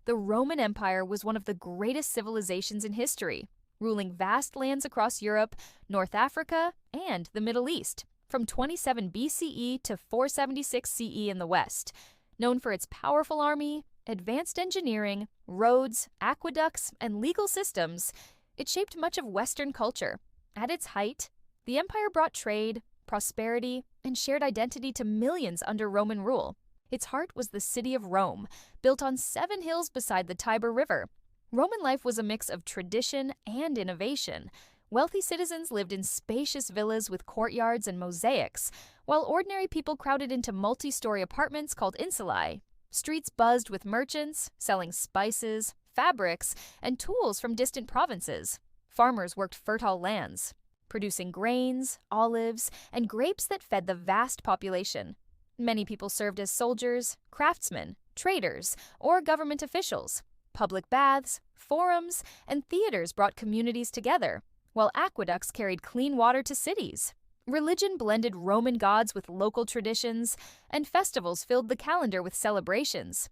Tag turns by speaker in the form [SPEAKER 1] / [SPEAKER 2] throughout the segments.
[SPEAKER 1] The Roman Empire was one of the greatest civilizations in history, ruling vast lands across Europe, North Africa, and the Middle East, from 27 BCE to 476 CE in the West. Known for its powerful army, advanced engineering, roads, aqueducts, and legal systems, it shaped much of Western culture. At its height, the empire brought trade, prosperity, and shared identity to millions under Roman rule. Its heart was the city of Rome, built on 7 hills beside the Tiber River. Roman life was a mix of tradition and innovation. Wealthy citizens lived in spacious villas with courtyards and mosaics, while ordinary people crowded into multi-story apartments called insulae. Streets buzzed with merchants selling spices, fabrics, and tools from distant provinces. Farmers worked fertile lands, producing grains, olives, and grapes that fed the vast population. Many people served as soldiers, craftsmen, traders, or government officials. Public baths, forums, and theaters brought communities together, while aqueducts carried clean water to cities. Religion blended Roman gods with local traditions, and festivals filled the calendar with celebrations.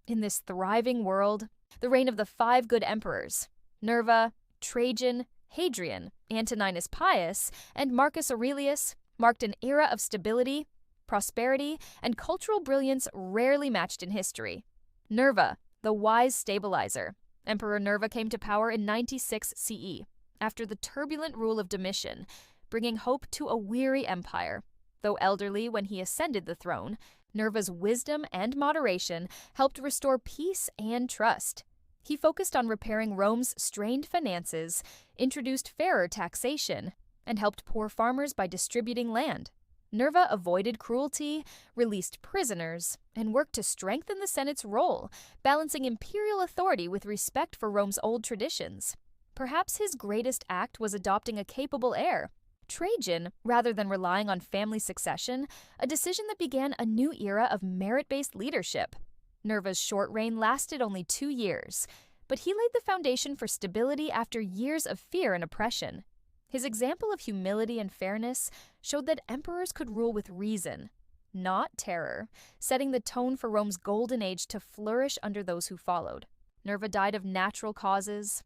[SPEAKER 1] In this thriving world, the reign of the 5 good emperors, Nerva, Trajan, Hadrian, Antoninus Pius, and Marcus Aurelius, marked an era of stability, prosperity, and cultural brilliance rarely matched in history. Nerva, the wise stabilizer. Emperor Nerva came to power in 96 CE, after the turbulent rule of Domitian, bringing hope to a weary empire. Though elderly when he ascended the throne, Nerva's wisdom and moderation helped restore peace and trust. He focused on repairing Rome's strained finances, introduced fairer taxation, and helped poor farmers by distributing land. Nerva avoided cruelty, released prisoners, and worked to strengthen the Senate's role, balancing imperial authority with respect for Rome's old traditions. Perhaps his greatest act was adopting a capable heir, Trajan, rather than relying on family succession, a decision that began a new era of merit-based leadership. Nerva's short reign lasted only 2 years, but he laid the foundation for stability after years of fear and oppression. His example of humility and fairness showed that emperors could rule with reason, not terror, setting the tone for Rome's golden age to flourish under those who followed. Nerva died of natural causes,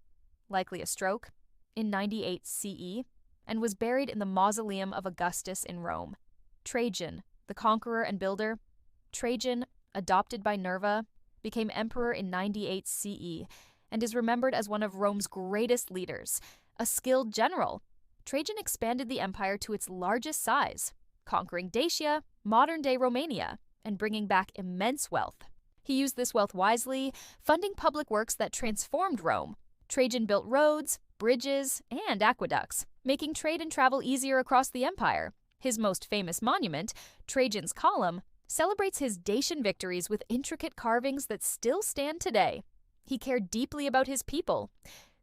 [SPEAKER 1] likely a stroke, in 98 CE, and was buried in the mausoleum of Augustus in Rome. Trajan, the conqueror and builder, Trajan, adopted by Nerva, became emperor in 98 CE and is remembered as one of Rome's greatest leaders, a skilled general. Trajan expanded the empire to its largest size, conquering Dacia, modern-day Romania, and bringing back immense wealth. He used this wealth wisely, funding public works that transformed Rome. Trajan built roads, bridges, and aqueducts, making trade and travel easier across the empire. His most famous monument, Trajan's Column, celebrates his Dacian victories with intricate carvings that still stand today. He cared deeply about his people,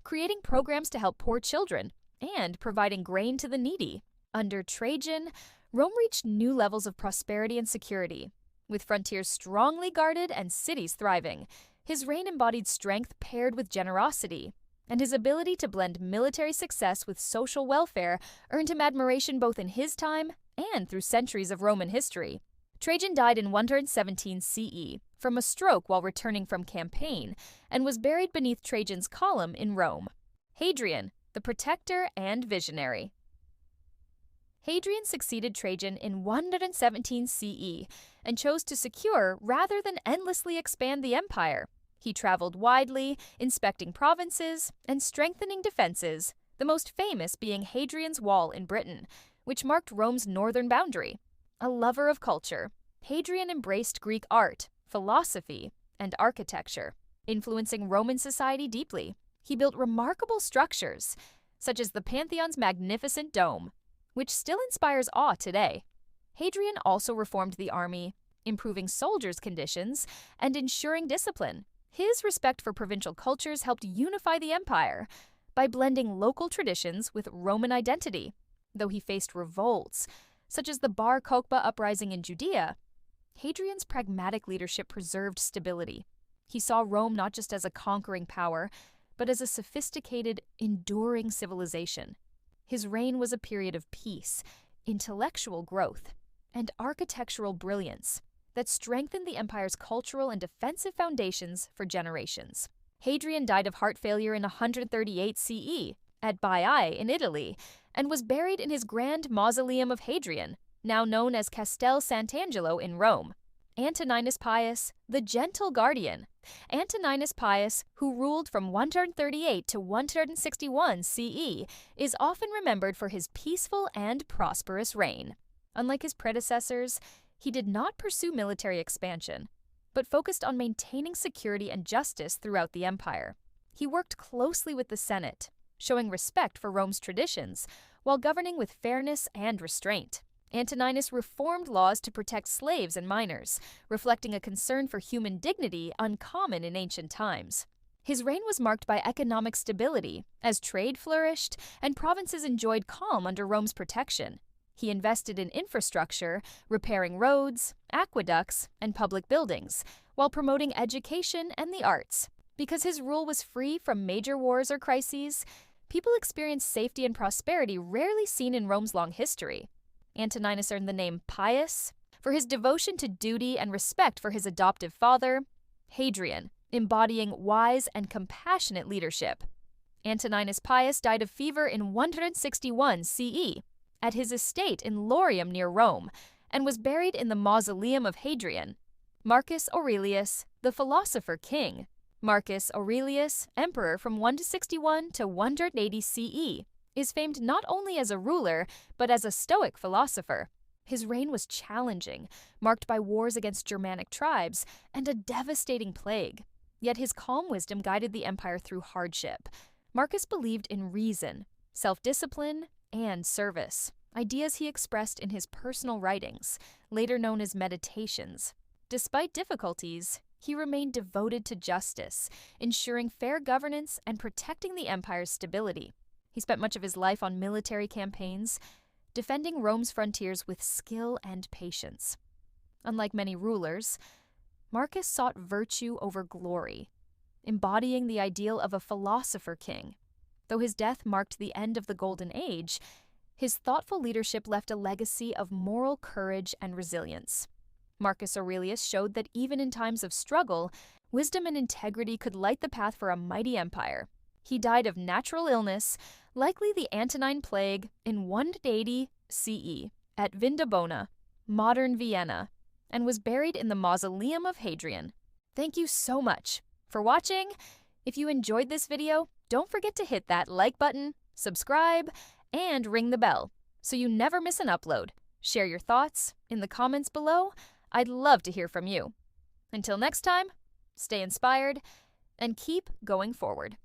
[SPEAKER 1] creating programs to help poor children and providing grain to the needy. Under Trajan, Rome reached new levels of prosperity and security, with frontiers strongly guarded and cities thriving. His reign embodied strength paired with generosity, and his ability to blend military success with social welfare earned him admiration both in his time and through centuries of Roman history. Trajan died in 117 CE from a stroke while returning from campaign and was buried beneath Trajan's Column in Rome. Hadrian, the protector and visionary. Hadrian succeeded Trajan in 117 CE and chose to secure rather than endlessly expand the empire. He traveled widely, inspecting provinces and strengthening defenses, the most famous being Hadrian's Wall in Britain, which marked Rome's northern boundary. A lover of culture, Hadrian embraced Greek art, philosophy, and architecture, influencing Roman society deeply. He built remarkable structures, such as the Pantheon's magnificent dome, which still inspires awe today. Hadrian also reformed the army, improving soldiers' conditions and ensuring discipline. His respect for provincial cultures helped unify the empire by blending local traditions with Roman identity. Though he faced revolts, such as the Bar Kokhba uprising in Judea, Hadrian's pragmatic leadership preserved stability. He saw Rome not just as a conquering power, but as a sophisticated, enduring civilization. His reign was a period of peace, intellectual growth, and architectural brilliance, that strengthened the empire's cultural and defensive foundations for generations. Hadrian died of heart failure in 138 CE at Baiae in Italy and was buried in his grand mausoleum of Hadrian, now known as Castel Sant'Angelo in Rome. Antoninus Pius, the gentle guardian. Antoninus Pius, who ruled from 138 to 161 CE, is often remembered for his peaceful and prosperous reign. Unlike his predecessors, he did not pursue military expansion, but focused on maintaining security and justice throughout the empire. He worked closely with the Senate, showing respect for Rome's traditions, while governing with fairness and restraint. Antoninus reformed laws to protect slaves and minors, reflecting a concern for human dignity uncommon in ancient times. His reign was marked by economic stability, as trade flourished and provinces enjoyed calm under Rome's protection. He invested in infrastructure, repairing roads, aqueducts, and public buildings, while promoting education and the arts. Because his rule was free from major wars or crises, people experienced safety and prosperity rarely seen in Rome's long history. Antoninus earned the name Pius for his devotion to duty and respect for his adoptive father, Hadrian, embodying wise and compassionate leadership. Antoninus Pius died of fever in 161 CE at his estate in Lorium near Rome and was buried in the mausoleum of Hadrian. Marcus Aurelius, the philosopher king. Marcus Aurelius, emperor from 161 to 180 CE, is famed not only as a ruler, but as a Stoic philosopher. His reign was challenging, marked by wars against Germanic tribes and a devastating plague. Yet his calm wisdom guided the empire through hardship. Marcus believed in reason, self-discipline, and service, ideas he expressed in his personal writings, later known as meditations. Despite difficulties, he remained devoted to justice, ensuring fair governance and protecting the empire's stability. He spent much of his life on military campaigns, defending Rome's frontiers with skill and patience. Unlike many rulers, Marcus sought virtue over glory, embodying the ideal of a philosopher king. Though his death marked the end of the Golden Age, his thoughtful leadership left a legacy of moral courage and resilience. Marcus Aurelius showed that even in times of struggle, wisdom and integrity could light the path for a mighty empire. He died of natural illness, likely the Antonine Plague, in 180 CE at Vindobona, modern Vienna, and was buried in the mausoleum of Hadrian. Thank you so much for watching. If you enjoyed this video, don't forget to hit that like button, subscribe, and ring the bell so you never miss an upload. Share your thoughts in the comments below. I'd love to hear from you. Until next time, stay inspired and keep going forward.